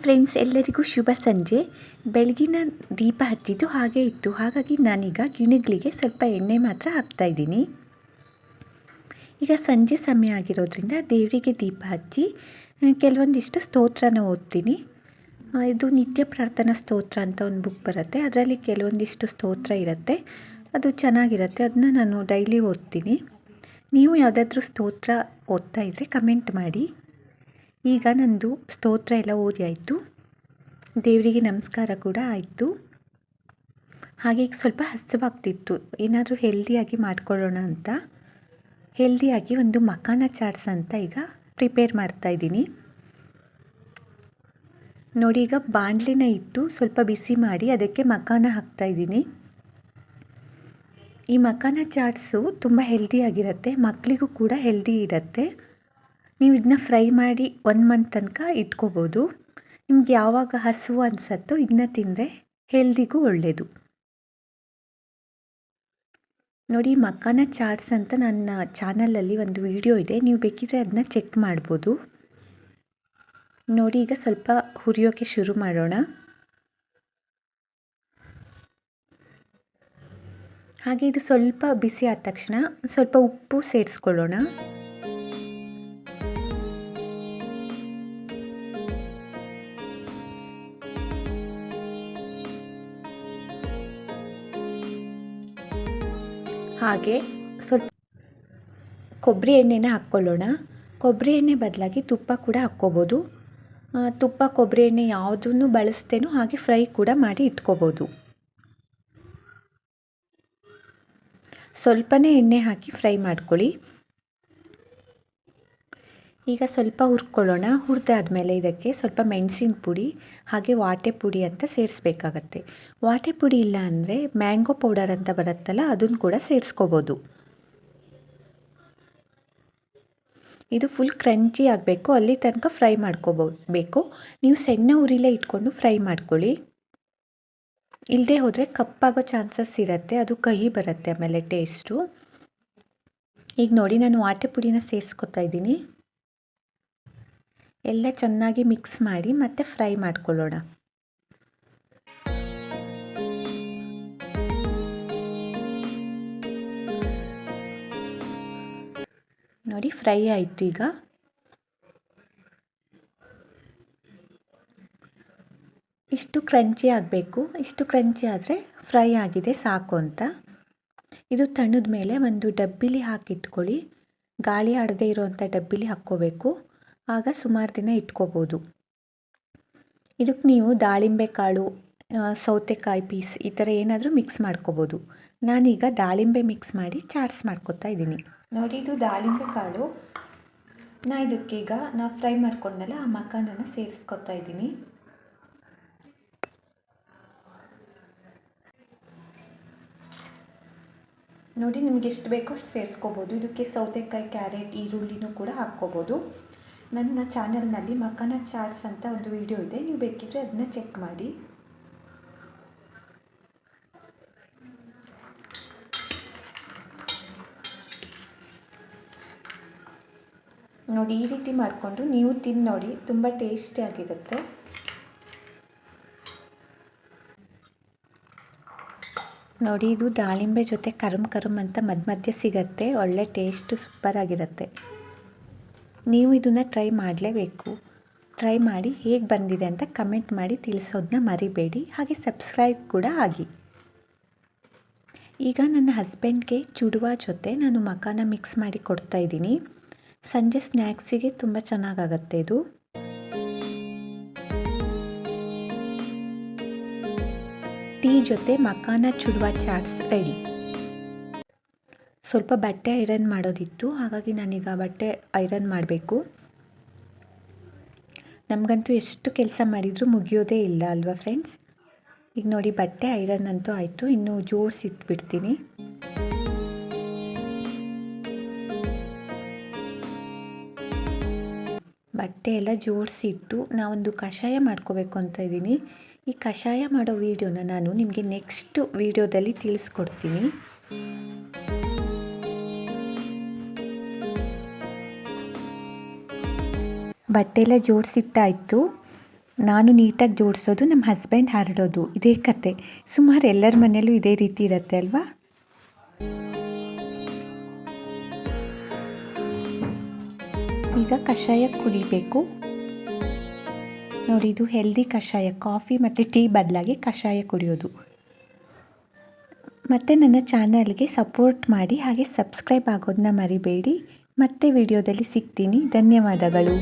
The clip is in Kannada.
ಫ್ರೆಂಡ್ಸ್, ಎಲ್ಲರಿಗೂ ಶುಭ ಸಂಜೆ. ಬೆಳಗಿನ ದೀಪ ಹಚ್ಚಿದ್ದು ಹಾಗೆ ಇತ್ತು, ಹಾಗಾಗಿ ನಾನೀಗ ಗಿಣಿಗಳಿಗೆ ಸ್ವಲ್ಪ ಎಣ್ಣೆ ಮಾತ್ರ ಹಾಕ್ತಾಯಿದ್ದೀನಿ. ಈಗ ಸಂಜೆ ಸಮಯ ಆಗಿರೋದ್ರಿಂದ ದೇವರಿಗೆ ದೀಪ ಹಚ್ಚಿ ಕೆಲವೊಂದಿಷ್ಟು ಸ್ತೋತ್ರನ ಓದ್ತೀನಿ. ಇದು ನಿತ್ಯ ಪ್ರಾರ್ಥನಾ ಸ್ತೋತ್ರ ಅಂತ ಒಂದು ಬುಕ್ ಬರುತ್ತೆ, ಅದರಲ್ಲಿ ಕೆಲವೊಂದಿಷ್ಟು ಸ್ತೋತ್ರ ಇರುತ್ತೆ, ಅದು ಚೆನ್ನಾಗಿರುತ್ತೆ. ಅದನ್ನ ನಾನು ಡೈಲಿ ಓದ್ತೀನಿ. ನೀವು ಯಾವುದಾದ್ರೂ ಸ್ತೋತ್ರ ಓದ್ತಾ ಇದ್ದರೆ ಕಮೆಂಟ್ ಮಾಡಿ. ಈಗ ನಂದು ಸ್ತೋತ್ರ ಎಲ್ಲ ಓದಿ ಆಯಿತು, ದೇವರಿಗೆ ನಮಸ್ಕಾರ ಕೂಡ ಆಯಿತು. ಹಾಗೆ ಈಗ ಸ್ವಲ್ಪ ಹಸಿವಾಗ್ತಿತ್ತು, ಏನಾದರೂ ಹೆಲ್ದಿಯಾಗಿ ಮಾಡ್ಕೊಳ್ಳೋಣ ಅಂತ ಹೆಲ್ದಿಯಾಗಿ ಒಂದು ಮಖಾನ ಚಾಟ್ಸ್ ಅಂತ ಈಗ ಪ್ರಿಪೇರ್ ಮಾಡ್ತಾಯಿದ್ದೀನಿ. ನೋಡಿ, ಈಗ ಬಾಣಲಿನ ಇಟ್ಟು ಸ್ವಲ್ಪ ಬಿಸಿ ಮಾಡಿ ಅದಕ್ಕೆ ಮಖಾನ ಹಾಕ್ತಾಯಿದ್ದೀನಿ. ಈ ಮಖಾನ ಚಾಟ್ಸು ತುಂಬ ಹೆಲ್ದಿಯಾಗಿರುತ್ತೆ, ಮಕ್ಕಳಿಗೂ ಕೂಡ ಹೆಲ್ದಿ ಇರುತ್ತೆ. ನೀವು ಇದನ್ನ ಫ್ರೈ ಮಾಡಿ 1 ಮಂತ್ ತನಕ ಇಟ್ಕೋಬೋದು. ನಿಮ್ಗೆ ಯಾವಾಗ ಹಸಿವು ಅನಿಸುತ್ತೋ ಇದನ್ನ ತಿಂದರೆ ಹೆಲ್ದಿಗೂ ಒಳ್ಳೆಯದು. ನೋಡಿ, ಮಖಾನ ಚಾಟ್ಸ್ ಅಂತ ನನ್ನ ಚಾನಲಲ್ಲಿ ಒಂದು ವಿಡಿಯೋ ಇದೆ, ನೀವು ಬೇಕಿದ್ರೆ ಅದನ್ನ ಚೆಕ್ ಮಾಡ್ಬೋದು. ನೋಡಿ, ಈಗ ಸ್ವಲ್ಪ ಹುರಿಯೋಕ್ಕೆ ಶುರು ಮಾಡೋಣ. ಹಾಗೆ ಇದು ಸ್ವಲ್ಪ ಬಿಸಿ ಆದ ತಕ್ಷಣ ಸ್ವಲ್ಪ ಉಪ್ಪು ಸೇರಿಸ್ಕೊಳ್ಳೋಣ. ಹಾಗೆ ಸ್ವಲ್ಪ ಕೊಬ್ಬರಿ ಎಣ್ಣೆನ ಹಾಕ್ಕೊಳ್ಳೋಣ. ಕೊಬ್ಬರಿ ಎಣ್ಣೆ ಬದಲಾಗಿ ತುಪ್ಪ ಕೂಡ ಹಾಕ್ಕೋಬೋದು. ತುಪ್ಪ ಕೊಬ್ಬರಿ ಎಣ್ಣೆ ಯಾವುದನ್ನು ಬಳಸ್ತೇನೋ ಹಾಗೆ ಫ್ರೈ ಕೂಡ ಮಾಡಿ ಇಟ್ಕೋಬೋದು. ಸ್ವಲ್ಪನೇ ಎಣ್ಣೆ ಹಾಕಿ ಫ್ರೈ ಮಾಡ್ಕೊಳ್ಳಿ. ಈಗ ಸ್ವಲ್ಪ ಹುರ್ಕೊಳ್ಳೋಣ. ಹುರಿದಾದ್ಮೇಲೆ ಇದಕ್ಕೆ ಸ್ವಲ್ಪ ಮೆಣಸಿನ ಪುಡಿ ಹಾಗೆ ವಾಟೆ ಪುಡಿ ಅಂತ ಸೇರಿಸ್ಬೇಕಾಗತ್ತೆ. ವಾಟೆ ಪುಡಿ ಇಲ್ಲ ಅಂದರೆ ಮ್ಯಾಂಗೋ ಪೌಡರ್ ಅಂತ ಬರುತ್ತಲ್ಲ, ಅದನ್ನು ಕೂಡ ಸೇರಿಸ್ಕೋಬೋದು. ಇದು ಫುಲ್ ಕ್ರಂಚಿ ಆಗಬೇಕು, ಅಲ್ಲಿ ತನಕ ಫ್ರೈ ಮಾಡ್ಕೋಬೇಕು. ನೀವು ಸಣ್ಣ ಉರಿಲೇ ಇಟ್ಕೊಂಡು ಫ್ರೈ ಮಾಡ್ಕೊಳ್ಳಿ, ಇಲ್ಲದೆ ಹೋದರೆ ಕಪ್ಪಾಗೋ ಚಾನ್ಸಸ್ ಇರುತ್ತೆ, ಅದು ಕಹಿ ಬರುತ್ತೆ ಆಮೇಲೆ ಟೇಸ್ಟು. ಈಗ ನೋಡಿ, ನಾನು ವಾಟೆ ಪುಡಿನ ಸೇರಿಸ್ಕೊತಾ ಇದ್ದೀನಿ. ಎಲ್ಲ ಚೆನ್ನಾಗಿ ಮಿಕ್ಸ್ ಮಾಡಿ ಮತ್ತೆ ಫ್ರೈ ಮಾಡ್ಕೊಳ್ಳೋಣ. ನೋಡಿ, ಫ್ರೈ ಆಯಿತು. ಈಗ ಇಷ್ಟು ಕ್ರಂಚಿ ಆಗಬೇಕು, ಇಷ್ಟು ಕ್ರಂಚಿ ಆದರೆ ಫ್ರೈ ಆಗಿದೆ ಸಾಕು ಅಂತ. ಇದು ತಣ್ಣದ ಮೇಲೆ ಒಂದು ಡಬ್ಬಿಲಿ ಹಾಕಿಟ್ಕೊಳ್ಳಿ, ಗಾಳಿ ಆಡದೇ ಇರೋವಂಥ ಡಬ್ಬಿಲಿ ಹಾಕ್ಕೋಬೇಕು, ಆಗ ಸುಮಾರು ದಿನ ಇಟ್ಕೋಬೋದು. ಇದಕ್ಕೆ ನೀವು ದಾಳಿಂಬೆ ಕಾಳು, ಸೌತೆಕಾಯಿ ಪೀಸ್ ಈ ಥರ ಏನಾದರೂ ಮಿಕ್ಸ್ ಮಾಡ್ಕೋಬೋದು. ನಾನೀಗ ದಾಳಿಂಬೆ ಮಿಕ್ಸ್ ಮಾಡಿ ಚಾಟ್ಸ್ ಮಾಡ್ಕೊತಾ ಇದ್ದೀನಿ. ನೋಡಿ, ಇದು ದಾಳಿಂಬೆ ಕಾಳು. ಇದಕ್ಕೀಗ ನಾವು ಫ್ರೈ ಮಾಡ್ಕೊಂಡಲ್ಲ ಆ ಮಖಾನನ ಸೇರಿಸ್ಕೊತಾ ಇದ್ದೀನಿ. ನೋಡಿ, ನಿಮ್ಗೆ ಎಷ್ಟು ಬೇಕೋ ಅಷ್ಟು ಸೇರಿಸ್ಕೋಬೋದು. ಇದಕ್ಕೆ ಸೌತೆಕಾಯಿ, ಕ್ಯಾರೆಟ್, ಈರುಳ್ಳಿನೂ ಕೂಡ ಹಾಕ್ಕೋಬೋದು. ನನ್ನ ಚಾನಲ್ನಲ್ಲಿ ಮಖಾನ ಚಾಟ್ಸ್ ಅಂತ ಒಂದು ವಿಡಿಯೋ ಇದೆ, ನೀವು ಬೇಕಿದ್ರೆ ಅದನ್ನ ಚೆಕ್ ಮಾಡಿ. ನೋಡಿ, ಈ ರೀತಿ ಮಾಡಿಕೊಂಡು ನೀವು ತಿಂದು ನೋಡಿ, ತುಂಬ ಟೇಸ್ಟಿಯಾಗಿರುತ್ತೆ. ನೋಡಿ, ಇದು ದಾಳಿಂಬೆ ಜೊತೆ ಕರಮ್ ಅಂತ ಮಧ್ಯೆ ಸಿಗತ್ತೆ, ಒಳ್ಳೆ ಟೇಸ್ಟ್ ಸೂಪರಾಗಿರುತ್ತೆ. ನೀವು ಇದನ್ನು ಟ್ರೈ ಮಾಡಲೇಬೇಕು. ಟ್ರೈ ಮಾಡಿ ಹೇಗೆ ಬಂದಿದೆ ಅಂತ ಕಮೆಂಟ್ ಮಾಡಿ ತಿಳಿಸೋದನ್ನ ಮರಿಬೇಡಿ. ಹಾಗೆ ಸಬ್ಸ್ಕ್ರೈಬ್ ಕೂಡ ಆಗಿ. ಈಗ ನನ್ನ ಹಸ್ಬೆಂಡ್ಗೆ ಚುಡುವ ಜೊತೆ ನಾನು ಮಖಾನ ಮಿಕ್ಸ್ ಮಾಡಿ ಕೊಡ್ತಾ ಇದ್ದೀನಿ. ಸಂಜೆ ಸ್ನ್ಯಾಕ್ಸಿಗೆ ತುಂಬ ಚೆನ್ನಾಗಾಗತ್ತೆ ಇದು. ಟೀ ಜೊತೆ ಮಖಾನ ಚುಡುವ ಚಾಟ್ಸ್ ರೆಡಿ. ಸ್ವಲ್ಪ ಬಟ್ಟೆ ಐರನ್ ಮಾಡೋದಿತ್ತು, ಹಾಗಾಗಿ ನಾನೀಗ ಬಟ್ಟೆ ಐರನ್ ಮಾಡಬೇಕು. ನಮಗಂತೂ ಎಷ್ಟು ಕೆಲಸ ಮಾಡಿದರೂ ಮುಗಿಯೋದೇ ಇಲ್ಲ ಅಲ್ವಾ ಫ್ರೆಂಡ್ಸ್. ಈಗ ನೋಡಿ, ಬಟ್ಟೆ ಐರನ್ ಅಂತೂ ಆಯಿತು, ಇನ್ನು ಜೋಡಿಸಿಟ್ಬಿಡ್ತೀನಿ. ಬಟ್ಟೆ ಎಲ್ಲ ಜೋಡಿಸಿಟ್ಟು ನಾವೊಂದು ಕಷಾಯ ಮಾಡ್ಕೋಬೇಕು ಅಂತ ಇದ್ದೀನಿ. ಈ ಕಷಾಯ ಮಾಡೋ ವಿಡಿಯೋನ ನಾನು ನಿಮಗೆ ನೆಕ್ಸ್ಟ್ ವಿಡಿಯೋದಲ್ಲಿ ತಿಳಿಸ್ಕೊಡ್ತೀನಿ. ಬಟ್ಟೆ ಎಲ್ಲ ಜೋಡಿಸಿಟ್ಟಾಯಿತು. ನಾನು ನೀಟಾಗಿ ಜೋಡಿಸೋದು, ನಮ್ಮ ಹಸ್ಬೆಂಡ್ ಹರಡೋದು, ಇದೇ ಕತೆ. ಸುಮಾರು ಎಲ್ಲರ ಮನೆಯಲ್ಲೂ ಇದೇ ರೀತಿ ಇರುತ್ತೆ ಅಲ್ವಾ? ಈಗ ಕಷಾಯ ಕುಡಿಬೇಕು ನೋಡಿ. ಇದು ಹೆಲ್ದಿ ಕಷಾಯ, ಕಾಫಿ ಮತ್ತು ಟೀ ಬದಲಾಗಿ ಕಷಾಯ ಕುಡಿಯೋದು. ಮತ್ತು ನನ್ನ ಚಾನಲ್ಗೆ ಸಪೋರ್ಟ್ ಮಾಡಿ, ಹಾಗೆ ಸಬ್ಸ್ಕ್ರೈಬ್ ಆಗೋದನ್ನ ಮರಿಬೇಡಿ. ಮತ್ತೆ ವಿಡಿಯೋದಲ್ಲಿ ಸಿಗ್ತೀನಿ. ಧನ್ಯವಾದಗಳು.